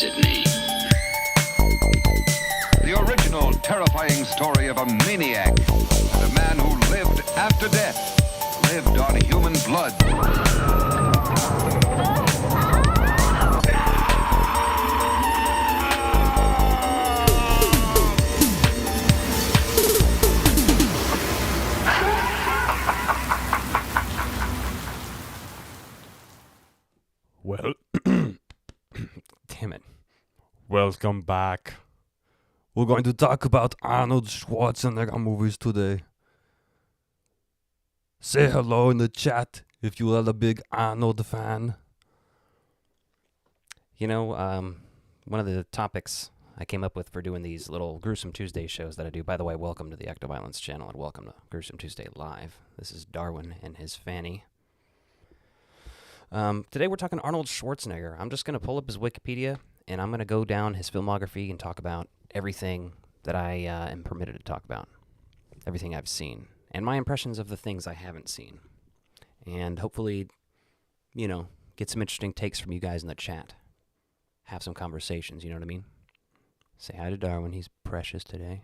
at me. The original terrifying story of a maniac and a man who lived after death, lived on human blood. Well, damn it. Welcome back. We're going to talk about Arnold Schwarzenegger movies today. Say hello in the chat if you are a big Arnold fan. You know, one of the topics I came up with for doing these little Gruesome Tuesday shows that I do, by the way, welcome to the Act of Violence channel and welcome to Gruesome Tuesday Live. This is Darwin and his Fanny. Today we're talking Arnold Schwarzenegger. I'm just going to pull up his Wikipedia, and I'm going to go down his filmography and talk about everything that I am permitted to talk about. Everything I've seen. And my impressions of the things I haven't seen. And hopefully, you know, get some interesting takes from you guys in the chat. Have some conversations, you know what I mean? Say hi to Darwin. He's precious today.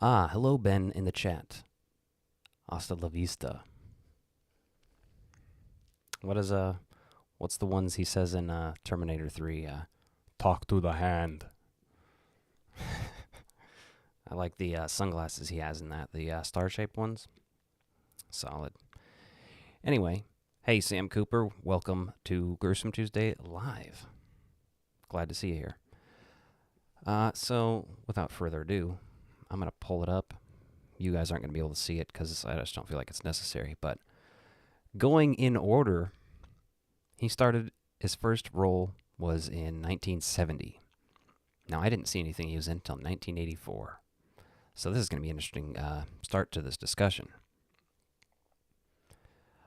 Hello, Ben, in the chat. Hasta la vista. What's the ones he says in Terminator 3? Talk to the hand. I like the sunglasses he has in that, the star-shaped ones. Solid. Anyway, hey, Sam Cooper, welcome to Gruesome Tuesday Live. Glad to see you here. So, without further ado, I'm going to pull it up. You guys aren't going to be able to see it because I just don't feel like it's necessary, but going in order, he started, his first role was in 1970. Now, I didn't see anything he was in until 1984. So this is going to be an interesting start to this discussion.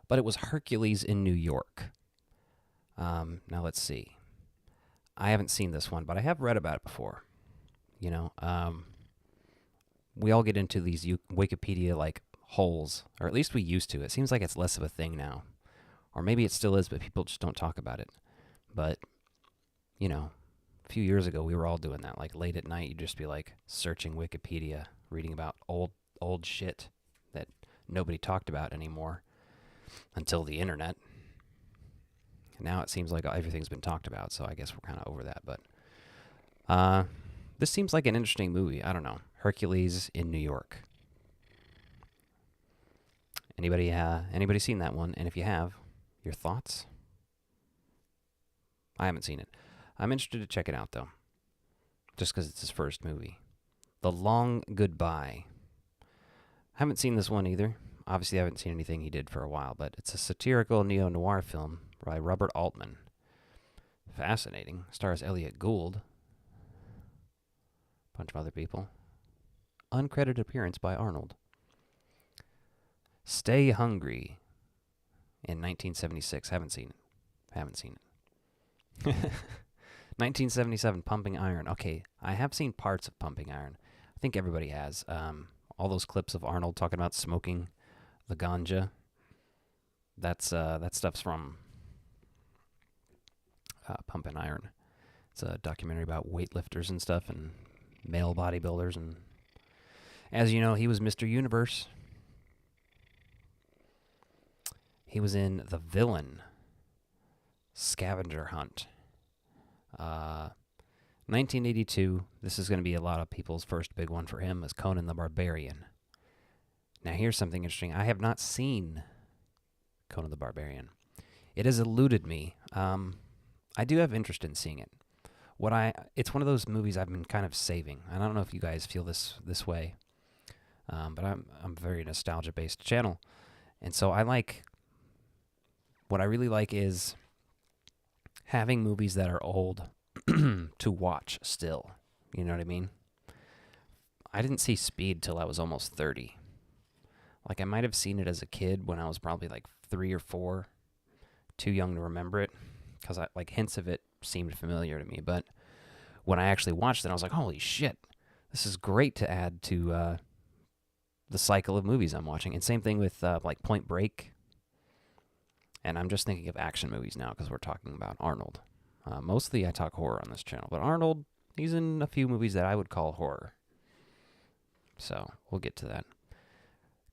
But it was Hercules in New York. Now, let's see. I haven't seen this one, but I have read about it before. You know, we all get into these Wikipedia, holes, or at least we used to. It seems like it's less of a thing now. Or maybe it still is, but people just don't talk about it. But, you know, a few years ago, we were all doing that. Like, late at night, you'd just be, searching Wikipedia, reading about old shit that nobody talked about anymore until the internet. Now it seems like everything's been talked about, so I guess we're kind of over that. But this seems like an interesting movie. I don't know. Hercules in New York. Anybody seen that one? And if you have, your thoughts? I haven't seen it. I'm interested to check it out, though, just because it's his first movie. The Long Goodbye. I haven't seen this one either. Obviously, I haven't seen anything he did for a while, but it's a satirical neo-noir film by Robert Altman. Fascinating. Stars Elliot Gould. A bunch of other people. Uncredited appearance by Arnold. Stay Hungry in 1976. Haven't seen it. 1977, Pumping Iron. Okay, I have seen parts of Pumping Iron. I think everybody has. All those clips of Arnold talking about smoking the ganja. That stuff's from Pumping Iron. It's a documentary about weightlifters and stuff and male bodybuilders. And as you know, he was Mr. Universe. He was in The Villain, Scavenger Hunt. 1982, this is going to be a lot of people's first big one for him, is Conan the Barbarian. Now, here's something interesting. I have not seen Conan the Barbarian. It has eluded me. I do have interest in seeing it. It's one of those movies I've been kind of saving. I don't know if you guys feel this way, but I'm a very nostalgia-based channel, and so what I really like is having movies that are old to watch still. You know what I mean? I didn't see Speed till I was almost 30. I might have seen it as a kid when I was probably 3 or 4. Too young to remember it, because hints of it seemed familiar to me. But when I actually watched it, I was like, holy shit, this is great to add to the cycle of movies I'm watching. And same thing with Point Break. And I'm just thinking of action movies now because we're talking about Arnold. Mostly I talk horror on this channel, but Arnold, he's in a few movies that I would call horror. So we'll get to that.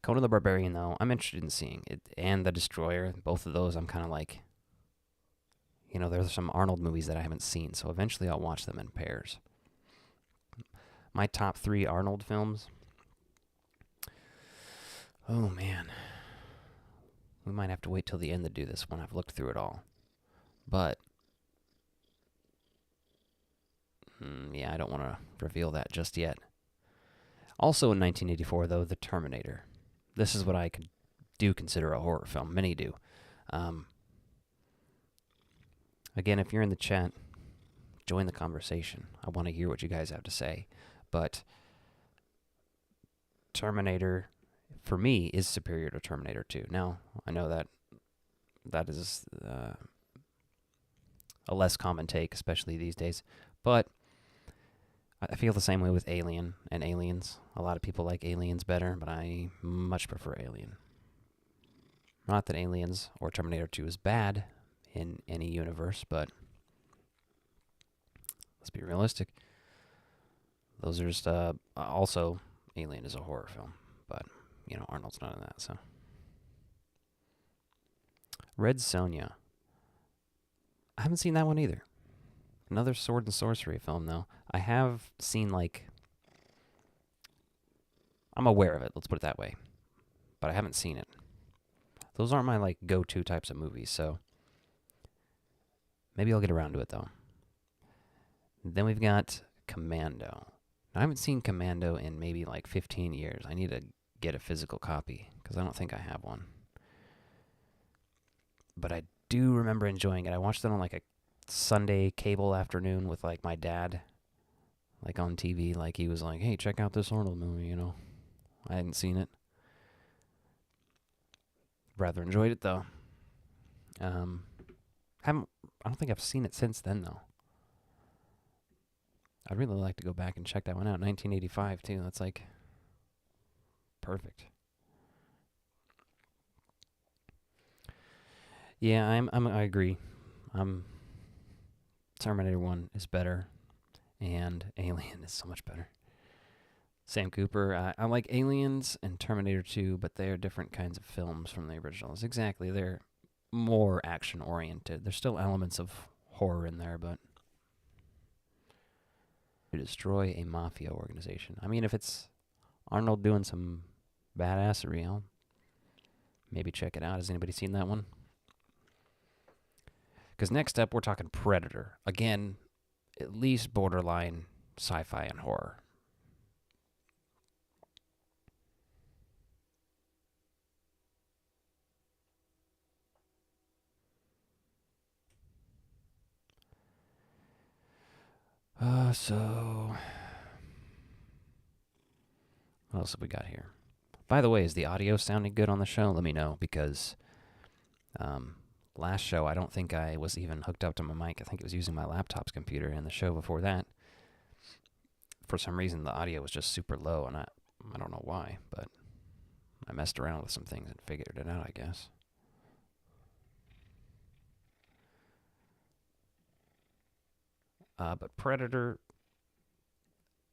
Conan the Barbarian, though, I'm interested in seeing it, and The Destroyer. Both of those, I'm kind of like, there's some Arnold movies that I haven't seen, so eventually I'll watch them in pairs. My top 3 Arnold films. Oh, man. We might have to wait till the end to do this when I've looked through it all. But, I don't want to reveal that just yet. Also in 1984, though, The Terminator. This is what I do consider a horror film. Many do. Again, if you're in the chat, join the conversation. I want to hear what you guys have to say. But Terminator, for me, is superior to Terminator 2. Now, I know that is a less common take, especially these days. But I feel the same way with Alien and Aliens. A lot of people like Aliens better, but I much prefer Alien. Not that Aliens or Terminator 2 is bad in any universe, but let's be realistic. Those are just, also, Alien is a horror film, but, Arnold's not in that, so. Red Sonja. I haven't seen that one either. Another sword and sorcery film, though. I have seen, I'm aware of it, let's put it that way. But I haven't seen it. Those aren't my, go-to types of movies, so maybe I'll get around to it, though. Then we've got Commando. Now, I haven't seen Commando in maybe, 15 years. I need to get a physical copy, because I don't think I have one. But I do remember enjoying it. I watched it on, a Sunday cable afternoon with, my dad, on TV. He was like, hey, check out this Arnold movie, I hadn't seen it. Rather enjoyed it, though. I don't think I've seen it since then, though. I'd really like to go back and check that one out. 1985, too. That's, perfect. Yeah, I agree. Terminator 1 is better, and Alien is so much better. Sam Cooper, I like Aliens and Terminator 2, but they're different kinds of films from the originals. Exactly, they're more action-oriented. There's still elements of horror in there, but to destroy a mafia organization. I mean, if it's Arnold doing some badassery, I'll maybe check it out. Has anybody seen that one? Because next up, we're talking Predator. Again, at least borderline sci-fi and horror. So what else have we got here? By the way, is the audio sounding good on the show? Let me know, because last show, I don't think I was even hooked up to my mic. I think it was using my laptop's computer, and the show before that, for some reason, the audio was just super low, and I don't know why, but I messed around with some things and figured it out, I guess. But Predator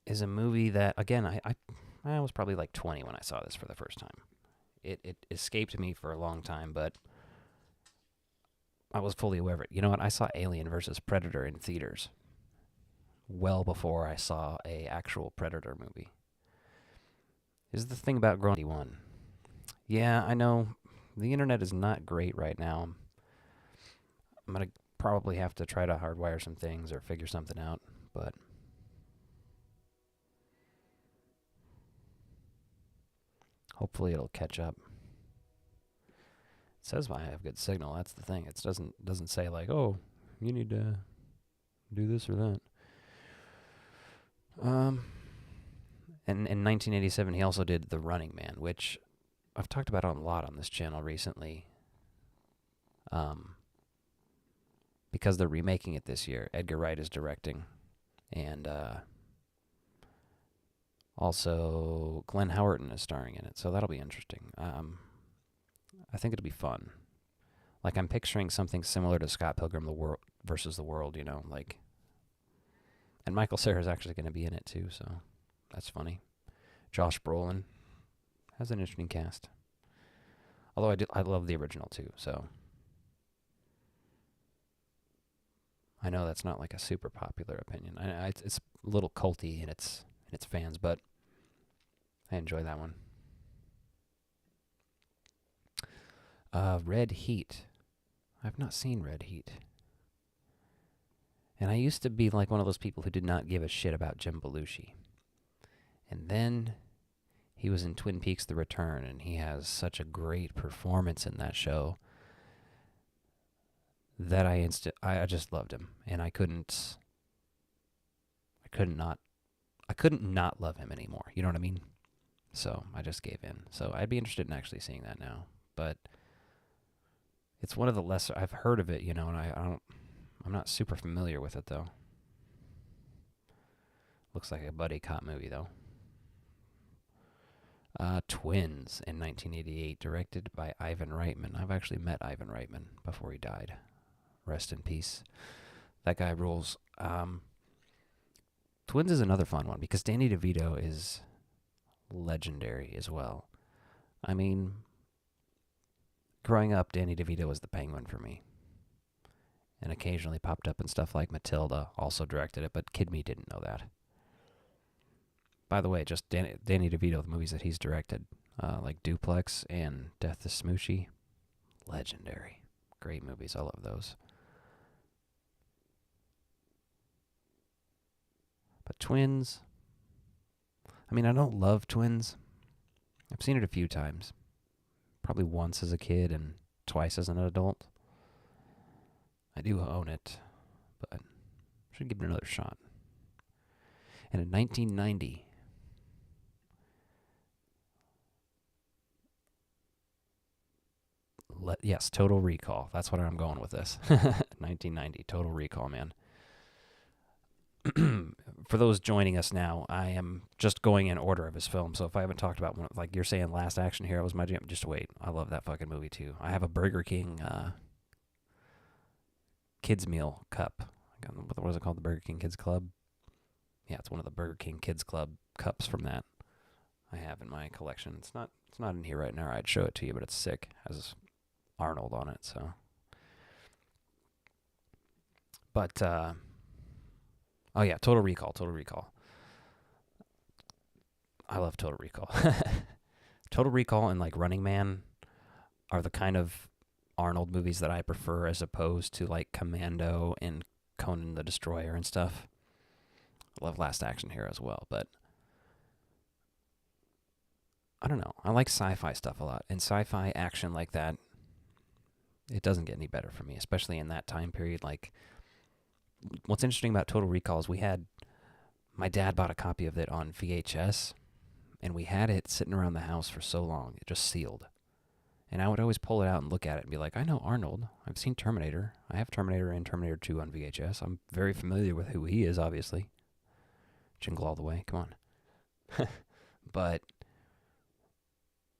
is a movie that, again, I was probably 20 when I saw this for the first time. It escaped me for a long time, but I was fully aware of it. You know what? I saw Alien versus Predator in theaters well before I saw a actual Predator movie. This is the thing about growing up. Yeah, I know the internet is not great right now. I'm going to probably have to try to hardwire some things or figure something out, but hopefully it'll catch up. It says I have good signal. That's the thing. It doesn't say oh, you need to do this or that. And in 1987, he also did The Running Man, which I've talked about a lot on this channel recently. Because they're remaking it this year. Edgar Wright is directing, and also Glenn Howerton is starring in it, so that'll be interesting. I think it'll be fun. I'm picturing something similar to Scott Pilgrim versus the world, you know, like. And Michael Cera's actually going to be in it too, so that's funny. Josh Brolin has an interesting cast. Although I love the original too, so I know that's not like a super popular opinion. It's a little culty in its fans, but I enjoy that one. Red Heat. I've not seen Red Heat. And I used to be like one of those people who did not give a shit about Jim Belushi. And then he was in Twin Peaks: The Return, and he has such a great performance in that show that I just loved him, and I couldn't not love him anymore. You know what I mean? So I just gave in. So I'd be interested in actually seeing that now, but it's one of the lesser. I've heard of it, you know, and I'm not super familiar with it though. Looks like a buddy cop movie though. Twins in 1988, directed by Ivan Reitman. I've actually met Ivan Reitman before he died. Rest in peace. That guy rules. Twins is another fun one because Danny DeVito is legendary as well. I mean, growing up, Danny DeVito was the Penguin for me. And occasionally popped up in stuff like Matilda, also directed it, but Kid Me didn't know that. By the way, just Danny DeVito, the movies that he's directed, like Duplex and Death to Smoochy, legendary. Great movies, I love those. But Twins, I mean, I don't love Twins. I've seen it a few times. Probably once as a kid and twice as an adult. I do own it, but should give it another shot. And in 1990, yes, Total Recall. That's what I'm going with this. 1990, Total Recall, man. For those joining us now, I am just going in order of his film. So if I haven't talked about one, like you're saying, Last Action Hero was my jam, just wait. I love that fucking movie too. I have a Burger King kids meal cup. What was it called? The Burger King Kids Club. Yeah, it's one of the Burger King Kids Club cups from that I have in my collection. It's not in here right now. I'd show it to you, but it's sick. It has Arnold on it. So, but oh yeah, Total Recall. I love Total Recall. Total Recall and like Running Man are the kind of Arnold movies that I prefer as opposed to like Commando and Conan the Destroyer and stuff. I love Last Action Hero as well, but I don't know. I like sci-fi stuff a lot, and sci-fi action like that, it doesn't get any better for me, especially in that time period. Like, what's interesting about Total Recall is my dad bought a copy of it on VHS, and we had it sitting around the house for so long, it just sealed. And I would always pull it out and look at it and be like, I know Arnold. I've seen Terminator. I have Terminator and Terminator 2 on VHS. I'm very familiar with who he is, obviously. Jingle all the way. Come on. But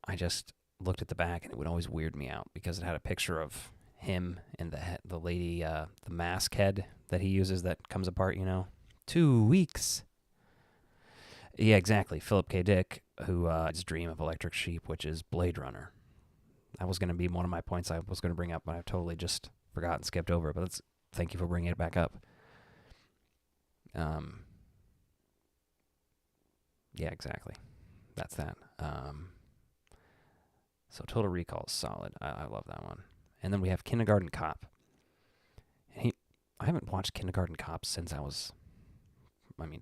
I just looked at the back, and it would always weird me out because it had a picture of him and the lady, the mask head that he uses that comes apart, 2 weeks. Yeah, exactly. Philip K. Dick, who his dream of Electric Sheep, which is Blade Runner. That was going to be one of my points I was going to bring up, but I've totally just forgot and skipped over. But thank you for bringing it back up. Yeah, exactly. That's that. So Total Recall is solid. I love that one. And then we have Kindergarten Cop. I haven't watched Kindergarten Cop since I was,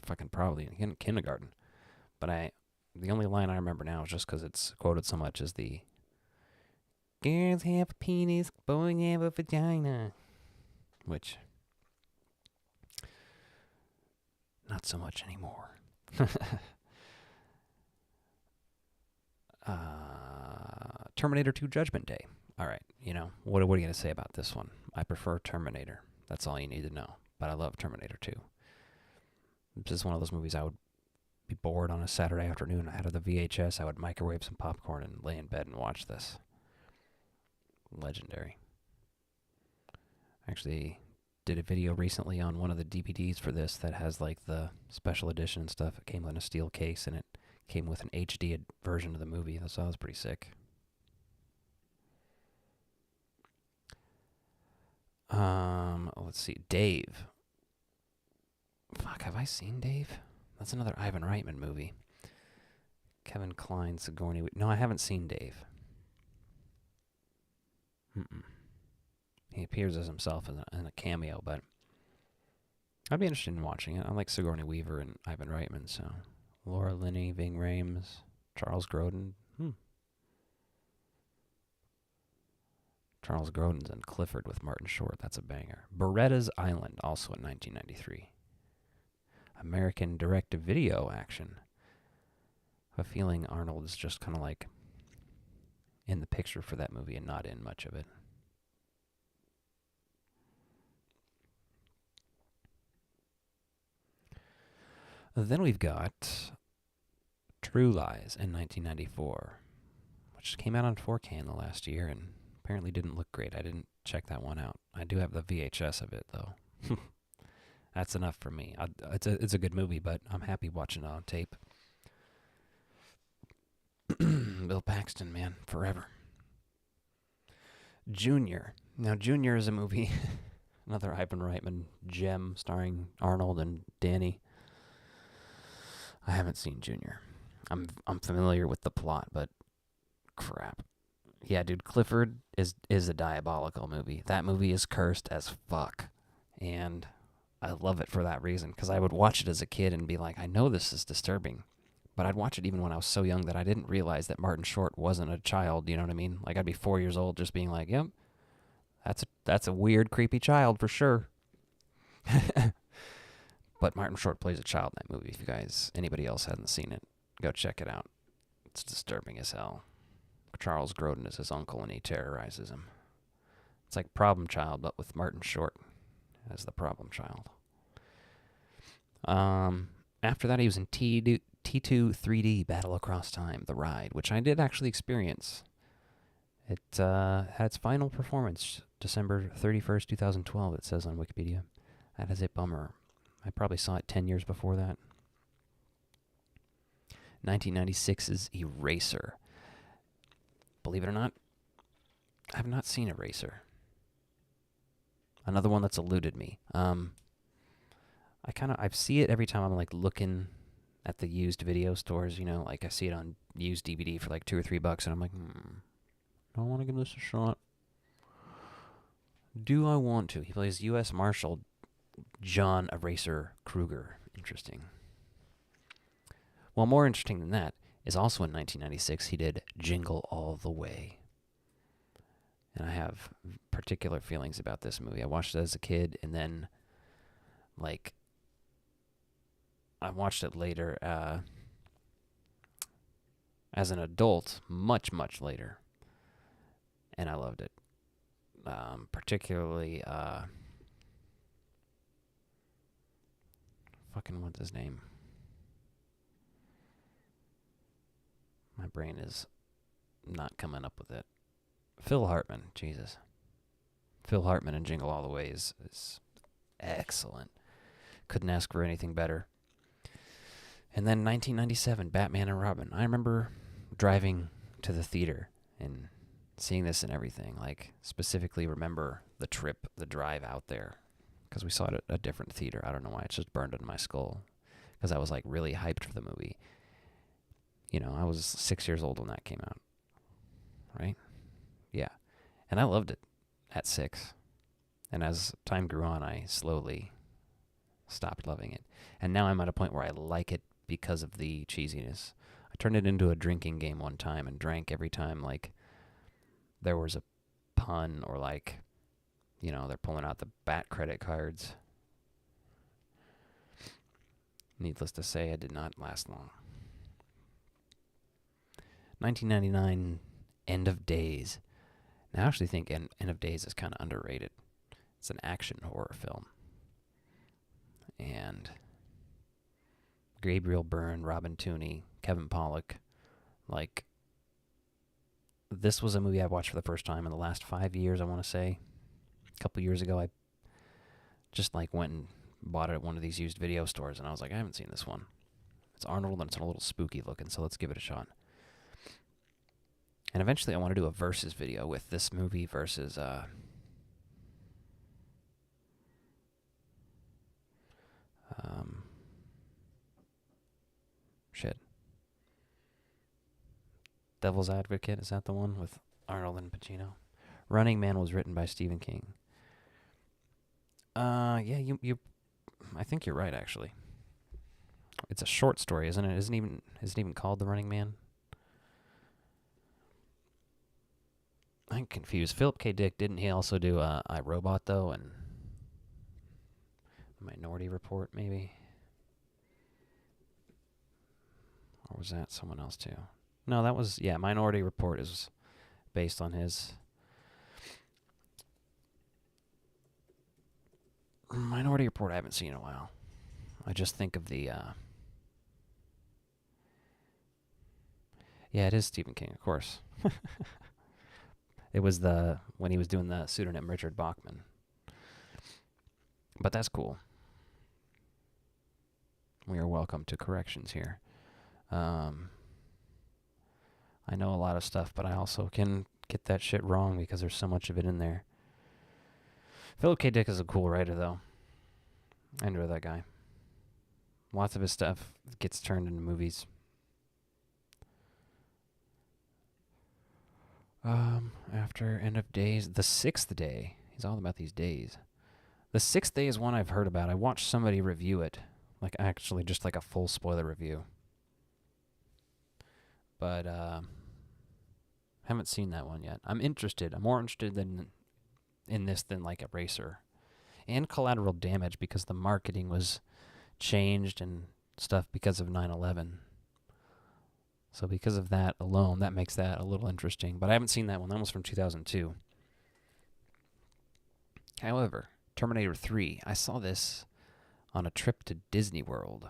fucking probably in kindergarten. But the only line I remember now is just because it's quoted so much is the girls have a penis, boys have a vagina. Which, not so much anymore. Terminator 2 Judgment Day. All right, what are you going to say about this one? I prefer Terminator. That's all you need to know. But I love Terminator 2. This is one of those movies I would be bored on a Saturday afternoon. I had the VHS. I would microwave some popcorn and lay in bed and watch this. Legendary. Actually, did a video recently on one of the DVDs for this that has like the special edition and stuff. It came in a steel case and it came with an HD version of the movie. So that was pretty sick. Let's see. Dave. Fuck, have I seen Dave? That's another Ivan Reitman movie. Kevin Kline, Sigourney. No, I haven't seen Dave. He appears as himself in a cameo, but I'd be interested in watching it. I like Sigourney Weaver and Ivan Reitman, so Laura Linney, Ving Rhames, Charles Grodin. Charles Grodin's in Clifford with Martin Short. That's a banger. Beretta's Island, also in 1993. American direct-to-video action. I have a feeling Arnold is just kind of like in the picture for that movie and not in much of it. Then we've got True Lies in 1994, which came out on 4K in the last year and apparently didn't look great. I didn't check that one out. I do have the VHS of it, though. That's enough for me. It's a good movie, but I'm happy watching it on tape. Bill Paxton, man, forever. Junior. Now, Junior is a movie, another Ivan Reitman gem starring Arnold and Danny. I haven't seen Junior. I'm familiar with the plot, but crap. Yeah, dude, Clifford is a diabolical movie. That movie is cursed as fuck, and I love it for that reason, because I would watch it as a kid and be like, I know this is disturbing, but I'd watch it even when I was so young that I didn't realize that Martin Short wasn't a child, you know what I mean? Like, I'd be 4 years old just being like, yep, that's a weird, creepy child for sure. But Martin Short plays a child in that movie. If you guys, anybody else hasn't seen it, go check it out. It's disturbing as hell. Charles Grodin is his uncle, and he terrorizes him. It's like Problem Child, but with Martin Short as the problem child. After that, he was in T2 3D Battle Across Time, The Ride, which I did actually experience. It had its final performance December 31st, 2012, it says on Wikipedia. That is a bummer. I probably saw it 10 years before that. 1996's Eraser. Believe it or not, I have not seen Eraser. Another one that's eluded me. I see it every time I'm like looking at the used video stores, you know, like I see it on used DVD for like $2 or $3, and I'm like, do I want to give this a shot? Do I want to? He plays U.S. Marshal John Eraser Kruger. Interesting. Well, more interesting than that is also in 1996, he did Jingle All the Way. And I have particular feelings about this movie. I watched it as a kid, and then, like, I watched it later as an adult, much, much later. And I loved it. Particularly, what's his name? My brain is not coming up with it. Phil Hartman, Jesus. Phil Hartman in Jingle All the Way is excellent. Couldn't ask for anything better. And then 1997, Batman and Robin. I remember driving to the theater and seeing this and everything. Like, specifically remember the drive out there. Because we saw it at a different theater. I don't know why. It's just burned into my skull. Because I was, like, really hyped for the movie. You know, I was 6 years old when that came out. Right? Yeah. And I loved it at 6. And as time grew on, I slowly stopped loving it. And now I'm at a point where I like it because of the cheesiness. I turned it into a drinking game one time and drank every time, like, there was a pun or, like, you know, they're pulling out the Bat credit cards. Needless to say, it did not last long. 1999, End of Days. Now, I actually think End of Days is kind of underrated. It's an action horror film. And Gabriel Byrne, Robin Tooney, Kevin Pollak. Like, this was a movie I watched for the first time in the last 5 years, I want to say. A couple years ago, Just like went and bought it at one of these used video stores, and I was like, I haven't seen this one. It's Arnold, and it's a little spooky looking, so let's give it a shot. And eventually I want to do a versus video with this movie versus shit. Devil's Advocate, is that the one with Arnold and Pacino? Running Man was written by Stephen King. Yeah, you I think you're right, actually. It's a short story, isn't it? Isn't even called The Running Man? I'm confused. Philip K. Dick, didn't he also do I, Robot, though, and Minority Report, maybe? Or was that someone else, too? No, that was, yeah, Minority Report is based on his. Minority Report I haven't seen in a while. I just think of the, yeah, it is Stephen King, of course. It was when he was doing the pseudonym Richard Bachman. But that's cool. We are welcome to corrections here. I know a lot of stuff, but I also can get that shit wrong because there's so much of it in there. Philip K. Dick is a cool writer, though. I enjoy that guy. Lots of his stuff gets turned into movies. After End of Days, The Sixth Day. He's all about these days. The Sixth Day is one I've heard about. I watched somebody review it. Like, actually, just like a full spoiler review. But, haven't seen that one yet. I'm interested. I'm more interested in this than, like, Eraser. And Collateral Damage, because the marketing was changed and stuff because of 9/11. So because of that alone, that makes that a little interesting. But I haven't seen that one. That was from 2002. However, Terminator 3, I saw this on a trip to Disney World.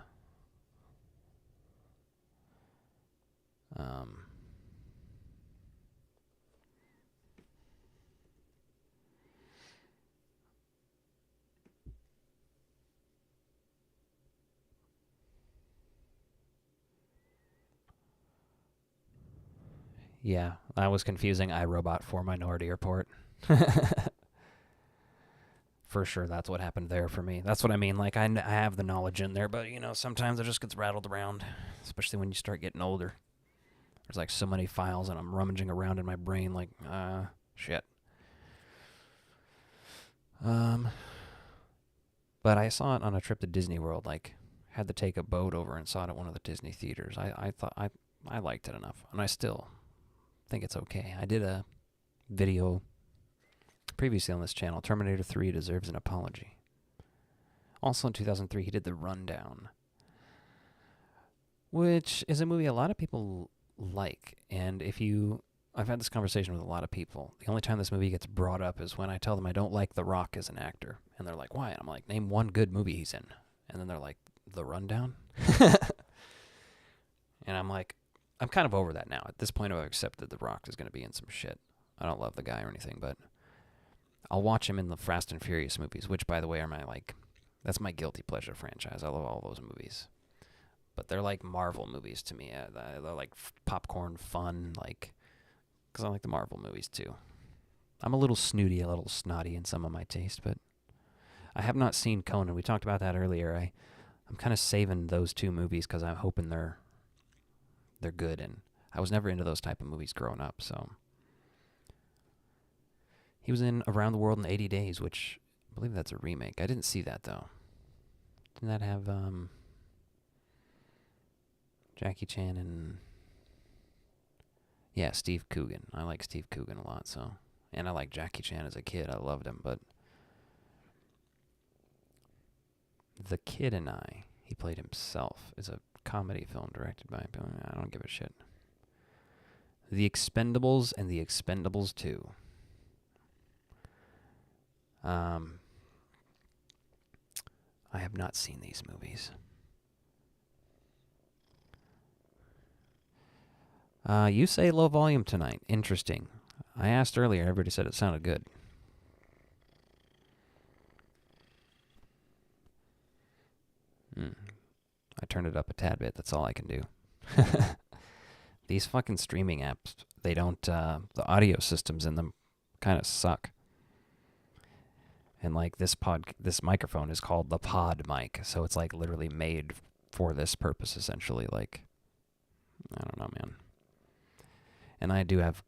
Yeah, I was confusing iRobot for Minority Report. For sure, that's what happened there for me. That's what I mean. Like, I have the knowledge in there, but, you know, sometimes it just gets rattled around, especially when you start getting older. There's, like, so many files, and I'm rummaging around in my brain, like, shit. But I saw it on a trip to Disney World, like, had to take a boat over and saw it at one of the Disney theaters. I thought I liked it enough, and I still think it's okay. I did a video previously on this channel. Terminator 3 deserves an apology. Also in 2003, he did The Rundown, which is a movie a lot of people like. And I've had this conversation with a lot of people. The only time this movie gets brought up is when I tell them I don't like The Rock as an actor. And they're like, why? And I'm like, name one good movie he's in. And then they're like, The Rundown? And I'm like, I'm kind of over that now. At this point, I've accepted The Rock is going to be in some shit. I don't love the guy or anything, but I'll watch him in the Fast and Furious movies, which, by the way, are that's my guilty pleasure franchise. I love all those movies. But they're like Marvel movies to me. They're like popcorn fun, like, because I like the Marvel movies too. I'm a little snooty, a little snotty in some of my taste, but I have not seen Conan. We talked about that earlier. I'm kind of saving those two movies because I'm hoping they're good, and I was never into those type of movies growing up, so. He was in Around the World in 80 Days, which I believe that's a remake. I didn't see that, though. Didn't that have Jackie Chan and... Yeah, Steve Coogan. I like Steve Coogan a lot, so... And I like Jackie Chan as a kid. I loved him, but... The Kid and I, he played himself, is a comedy film directed by... I don't give a shit. The Expendables and The Expendables 2. I have not seen these movies. You say low volume tonight. Interesting. I asked earlier. Everybody said it sounded good. I turned it up a tad bit. That's all I can do. These fucking streaming apps, they don't, the audio systems in them kind of suck. And like this microphone is called the pod mic, so it's like literally made for this purpose essentially. Like, I don't know, man. And I do have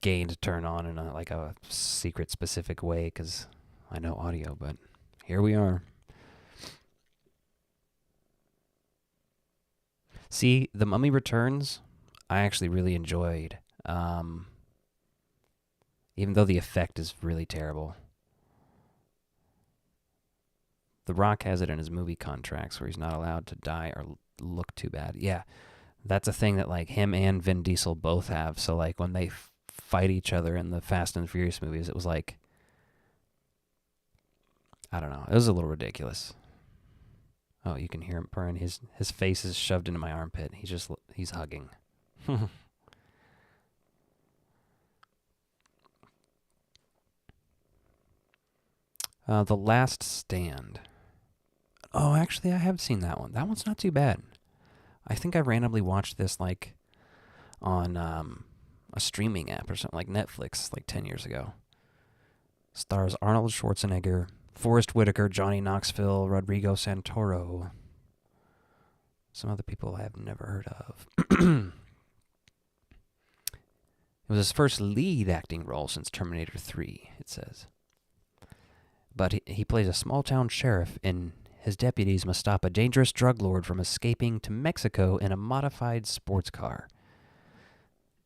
gain to turn on in a secret specific way because I know audio, but here we are. See, The Mummy Returns, I actually really enjoyed, even though the effect is really terrible. The Rock has it in his movie contracts where he's not allowed to die or look too bad. Yeah, that's a thing that like him and Vin Diesel both have. So like when they fight each other in the Fast and Furious movies, it was like, I don't know, it was a little ridiculous. Oh, you can hear him purring. His face is shoved into my armpit. He's hugging. The Last Stand. Oh, actually, I have seen that one. That one's not too bad. I think I randomly watched this like on a streaming app or something like Netflix like 10 years ago. Stars Arnold Schwarzenegger, Forrest Whitaker, Johnny Knoxville, Rodrigo Santoro. Some other people I have never heard of. It was his first lead acting role since Terminator 3, it says. But he plays a small-town sheriff, and his deputies must stop a dangerous drug lord from escaping to Mexico in a modified sports car.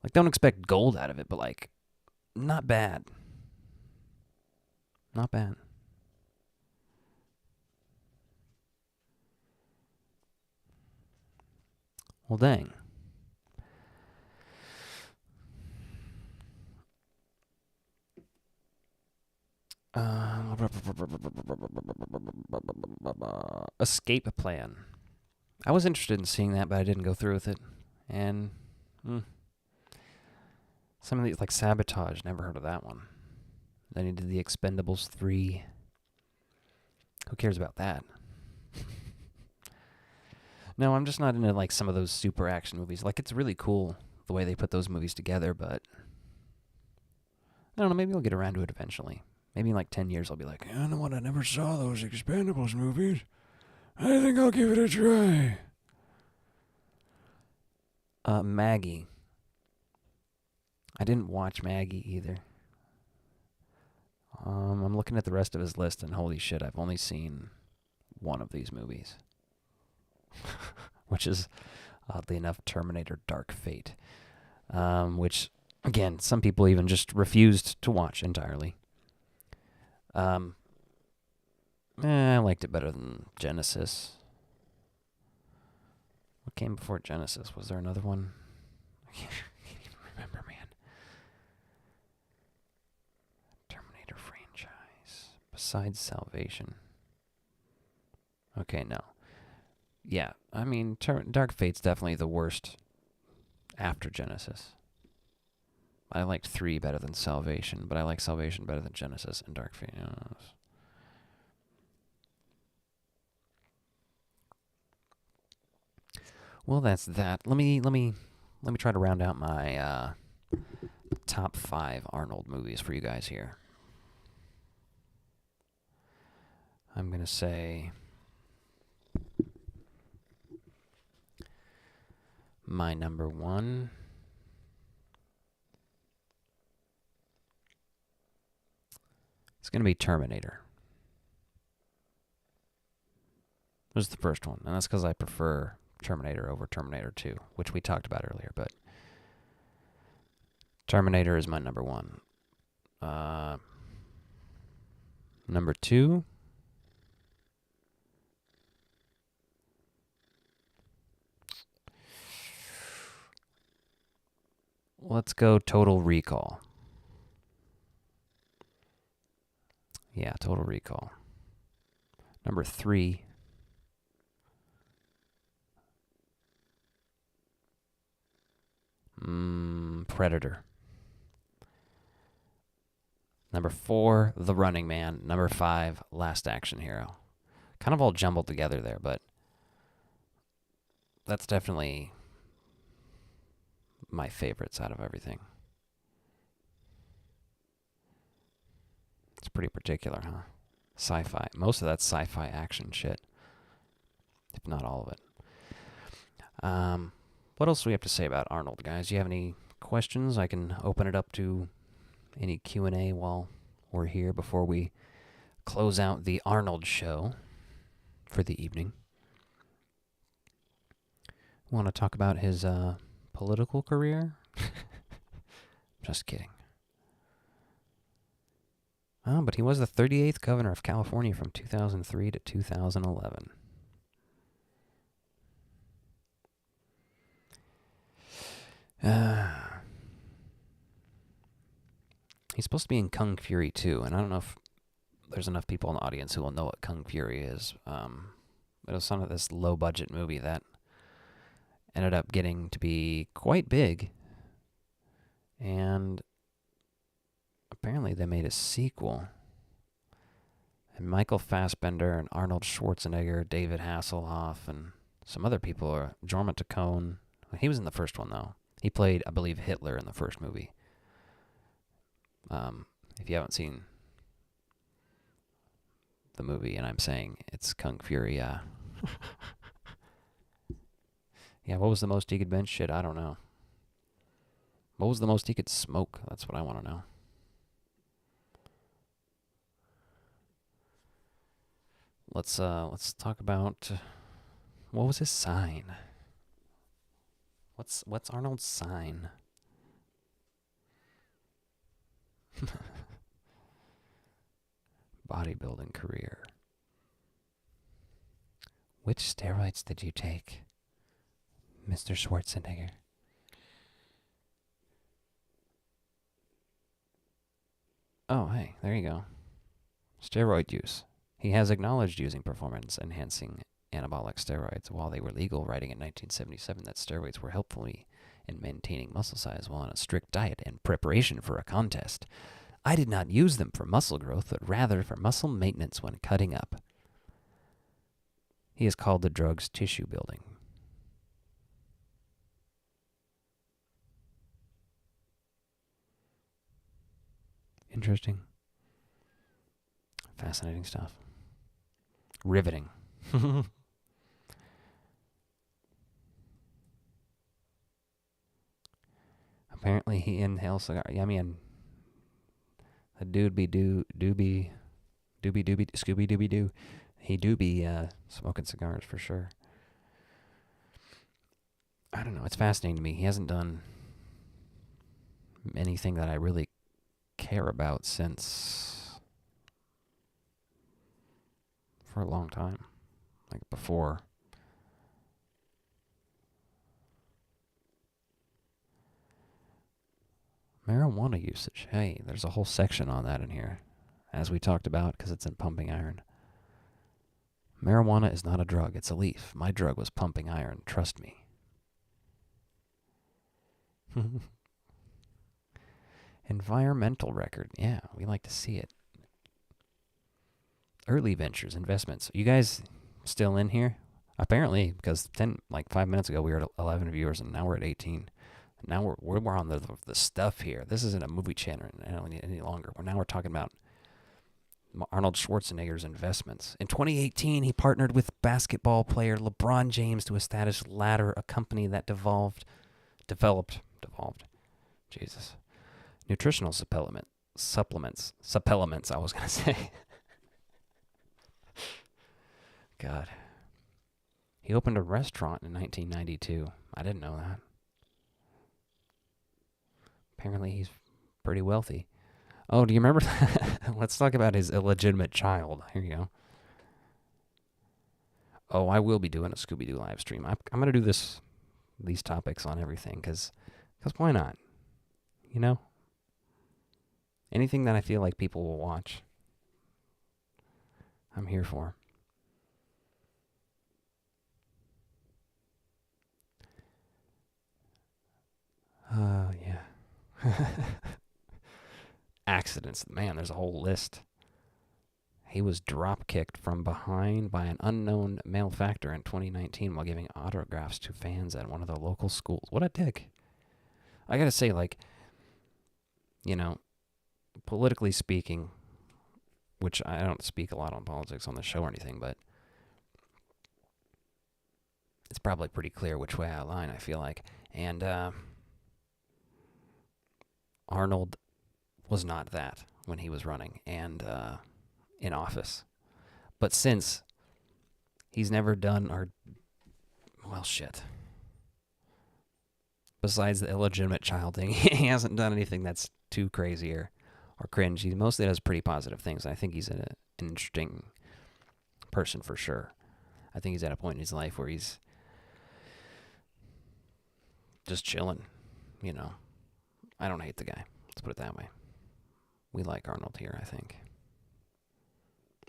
Like, don't expect gold out of it, but, like, not bad. Not bad. Well, dang. Escape Plan. I was interested in seeing that, but I didn't go through with it. And some of these, like Sabotage, never heard of that one. Then he did The Expendables 3. Who cares about that? No, I'm just not into like some of those super action movies. Like, it's really cool the way they put those movies together, but I don't know, maybe I'll get around to it eventually. Maybe in like 10 years I'll be like, you know what, I never saw those Expendables movies. I think I'll give it a try. Maggie. I didn't watch Maggie either. I'm looking at the rest of his list, and holy shit, I've only seen one of these movies. Which is, oddly enough, Terminator Dark Fate. Which, again, some people even just refused to watch entirely. I liked it better than Genesis. What came before Genesis? Was there another one? I can't even remember, man. Terminator franchise. Besides Salvation. Okay, no. Yeah, I mean, Dark Fate's definitely the worst after Genesis. I liked 3 better than Salvation, but I like Salvation better than Genesis and Dark Fate. Well, that's that. Let me try to round out my top 5 Arnold movies for you guys here. I'm gonna say my number 1. It's going to be Terminator. This is the first one, and that's because I prefer Terminator over Terminator 2, which we talked about earlier, but Terminator is my number 1. Number 2, let's go Total Recall. Yeah, Total Recall. Number 3. Predator. Number 4, The Running Man. Number 5, Last Action Hero. Kind of all jumbled together there, but that's definitely my favorites out of everything. It's pretty particular, huh? Sci-fi. Most of that's sci-fi action shit, if not all of it. What else do we have to say about Arnold, guys? Do you have any questions? I can open it up to any Q&A while we're here before we close out the Arnold show for the evening. Want to talk about his political career? Just kidding. Oh, but he was the 38th governor of California from 2003 to 2011. He's supposed to be in Kung Fury 2, and I don't know if there's enough people in the audience who will know what Kung Fury is. It was some of this low-budget movie that ended up getting to be quite big, and apparently they made a sequel. And Michael Fassbender and Arnold Schwarzenegger, David Hasselhoff, and some other people are Jorma Taccone. He was in the first one, though. He played, I believe, Hitler in the first movie. If you haven't seen the movie, and I'm saying it's Kung Fury, yeah, what was the most he could bench? Shit, I don't know. What was the most he could smoke? That's what I want to know. Let's talk about what was his sign? What's Arnold's sign? Bodybuilding career. Which steroids did you take, Mr. Schwarzenegger? Oh, hey, there you go. Steroid use. He has acknowledged using performance-enhancing anabolic steroids while they were legal, writing in 1977 that steroids were helpful in maintaining muscle size while on a strict diet in preparation for a contest. I did not use them for muscle growth, but rather for muscle maintenance when cutting up. He has called the drugs tissue building. Interesting. Fascinating stuff. Riveting. Apparently he inhales cigar. I mean, a dude be doobie Scooby Dooby Doo. He do be smoking cigars for sure. I don't know. It's fascinating to me. He hasn't done anything that I really care about since for a long time, like before. Marijuana usage. Hey, there's a whole section on that in here, as we talked about, because it's in pumping iron. Marijuana is not a drug, it's a leaf. My drug was pumping iron, trust me. Environmental record. Yeah, we like to see it. Early ventures, investments. You guys still in here? Apparently, because 5 minutes ago we were at 11 viewers, and now we're at 18. Now we're on the stuff here. This isn't a movie channel any longer. Now we're talking about Arnold Schwarzenegger's investments. In 2018, he partnered with basketball player LeBron James to establish Ladder, a company that developed, Jesus, nutritional supplements, I was going to say. God. He opened a restaurant in 1992. I didn't know that. Apparently he's pretty wealthy. Oh, do you remember that? Let's talk about his illegitimate child. Here you go. Oh, I will be doing a Scooby-Doo live stream. I'm going to do these topics on everything, because why not? You know? Anything that I feel like people will watch, I'm here for. Yeah. Accidents. Man, there's a whole list. He was drop-kicked from behind by an unknown malefactor in 2019 while giving autographs to fans at one of the local schools. What a dick. I gotta say, like, you know, politically speaking, which I don't speak a lot on politics on the show or anything, but it's probably pretty clear which way I align, I feel like. And Arnold was not that when he was running and in office. But since he's never done, well, shit. Besides the illegitimate child thing, he hasn't done anything that's too crazy or cringe. He mostly does pretty positive things. I think he's an interesting person for sure. I think he's at a point in his life where he's just chilling, you know. I don't hate the guy. Let's put it that way. We like Arnold here, I think.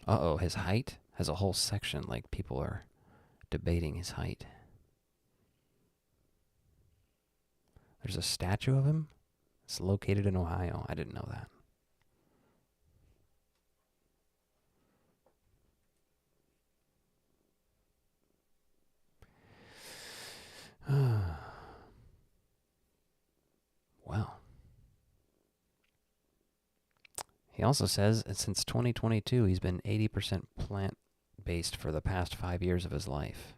Uh-oh, his height has a whole section, like people are debating his height. There's a statue of him. It's located in Ohio. I didn't know that. Well. He also says that since 2022, he's been 80% plant-based for the past 5 years of his life.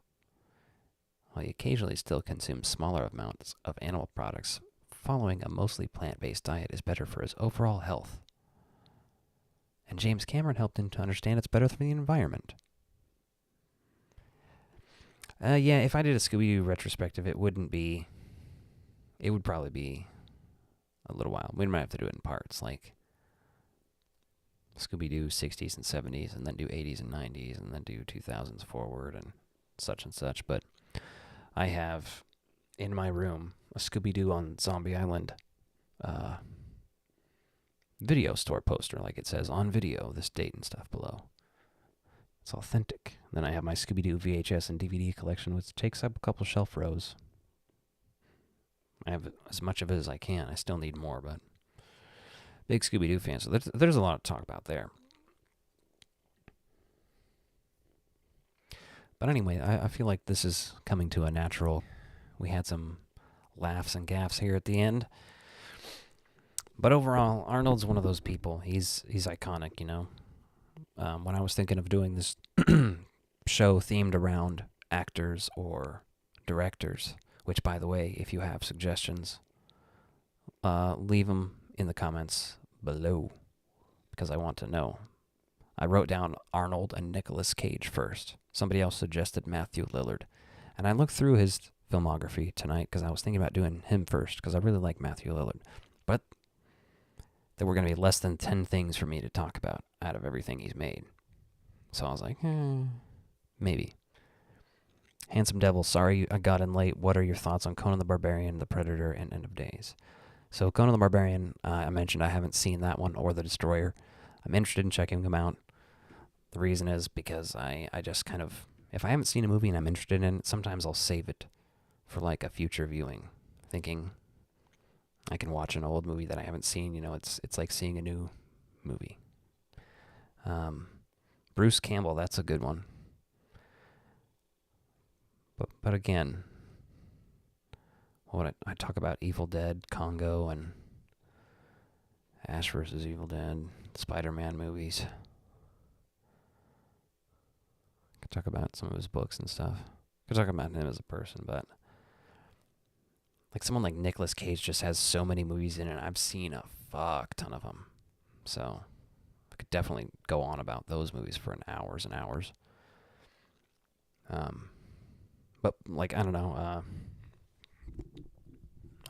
While he occasionally still consumes smaller amounts of animal products, following a mostly plant-based diet is better for his overall health. And James Cameron helped him to understand it's better for the environment. Yeah, if I did a Scooby-Doo retrospective, it would probably be a little while. We might have to do it in parts, like Scooby-Doo 60s and 70s, and then do 80s and 90s, and then do 2000s forward, and such. But I have in my room a Scooby-Doo on Zombie Island video store poster, like it says on video, this date and stuff below. It's authentic. Then I have my Scooby-Doo VHS and DVD collection, which takes up a couple shelf rows. I have as much of it as I can. I still need more, but big Scooby-Doo fan, so there's a lot to talk about there. But anyway, I feel like this is coming to a natural. We had some laughs and gaffes here at the end. But overall, Arnold's one of those people. He's iconic, you know. When I was thinking of doing this show themed around actors or directors, which, by the way, if you have suggestions, leave them in the comments below, because I want to know. I wrote down Arnold and Nicolas Cage first. Somebody else suggested Matthew Lillard. And I looked through his filmography tonight because I was thinking about doing him first because I really like Matthew Lillard. But there were going to be less than 10 things for me to talk about out of everything he's made. So I was like, maybe. Handsome Devil, sorry I got in late. What are your thoughts on Conan the Barbarian, The Predator, and End of Days? So Conan the Barbarian, I mentioned I haven't seen that one or The Destroyer. I'm interested in checking them out. The reason is because I just kind of, if I haven't seen a movie and I'm interested in it, sometimes I'll save it for like a future viewing, thinking I can watch an old movie that I haven't seen. You know, it's like seeing a new movie. Bruce Campbell, that's a good one. But again, what I talk about Evil Dead, Congo, and Ash vs. Evil Dead, Spider-Man movies. I could talk about some of his books and stuff. I could talk about him as a person, but like someone like Nicolas Cage just has so many movies in it. I've seen a fuck ton of them. So I could definitely go on about those movies for hours and hours. But like, I don't know,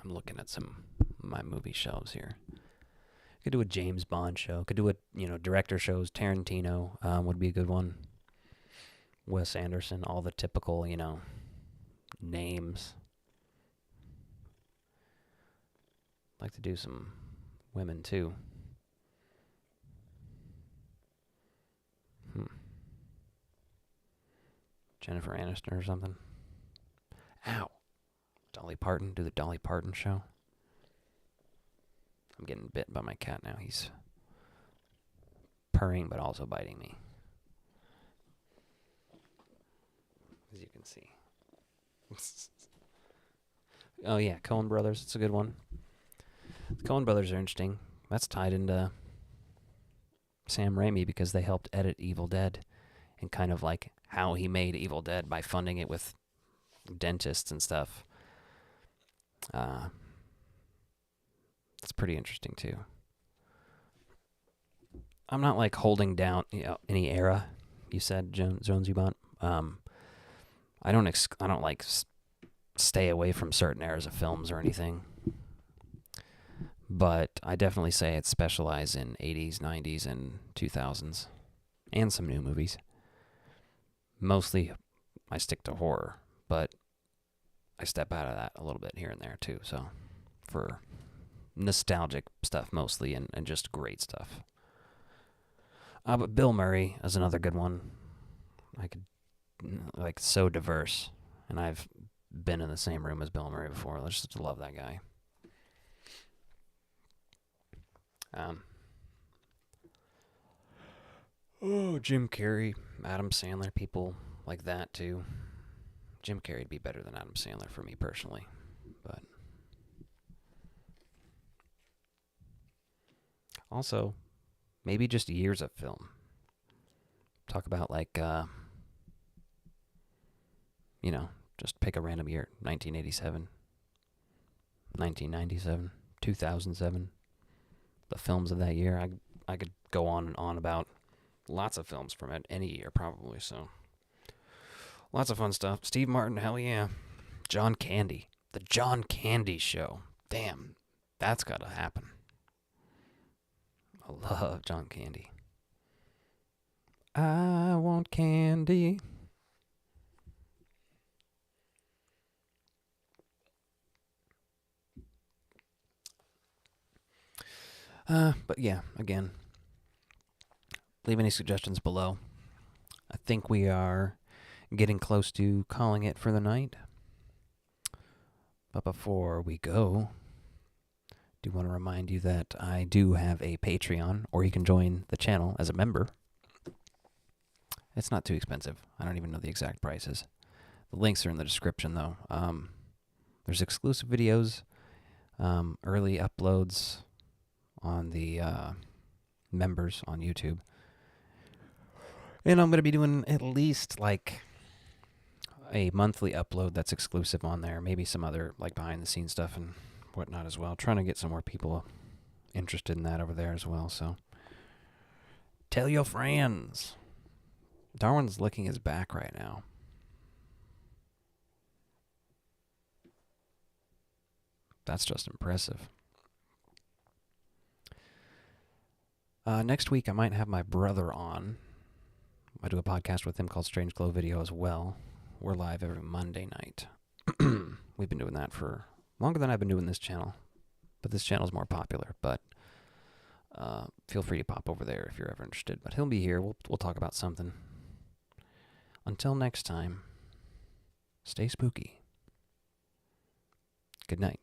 I'm looking at some of my movie shelves here. Could do a James Bond show. Could do a, director shows. Tarantino would be a good one. Wes Anderson, all the typical, names. I'd like to do some women too. Jennifer Aniston or something. Ow. Dolly Parton. Do the Dolly Parton show. I'm getting bit by my cat now. He's purring but also biting me. Let's see. Oh yeah, Coen Brothers. It's a good one. The Coen Brothers are interesting. That's tied into Sam Raimi because they helped edit Evil Dead and kind of like how he made Evil Dead by funding it with dentists and stuff. It's pretty interesting too. I'm not like holding down any era. You said Jones Ubont. I don't like stay away from certain eras of films or anything. But I definitely say it's specialized in 80s, 90s, and 2000s, and some new movies. Mostly, I stick to horror, but I step out of that a little bit here and there too. So, for nostalgic stuff mostly, and just great stuff. But Bill Murray is another good one. So diverse, and I've been in the same room as Bill Murray before. I just love that guy. Jim Carrey, Adam Sandler, people like that too. Jim Carrey'd be better than Adam Sandler for me personally, but also maybe just years of film. Talk about just pick a random year, 1987, 1997, 2007. The films of that year, I could go on and on about lots of films from any year probably, so lots of fun stuff. Steve Martin, hell yeah. John Candy, the John Candy Show. Damn, that's gotta happen. I love John Candy. I want candy. But yeah, again, leave any suggestions below. I think we are getting close to calling it for the night. But before we go, I do want to remind you that I do have a Patreon, or you can join the channel as a member. It's not too expensive. I don't even know the exact prices. The links are in the description, though. There's exclusive videos, early uploads on the members on YouTube. And I'm going to be doing at least a monthly upload that's exclusive on there. Maybe some other behind the scenes stuff and whatnot as well. Trying to get some more people interested in that over there as well. So tell your friends. Darwin's licking his back right now. That's just impressive. Next week, I might have my brother on. I do a podcast with him called Strange Glow Video as well. We're live every Monday night. We've been doing that for longer than I've been doing this channel. But this channel's more popular. But feel free to pop over there if you're ever interested. But he'll be here. We'll talk about something. Until next time, stay spooky. Good night.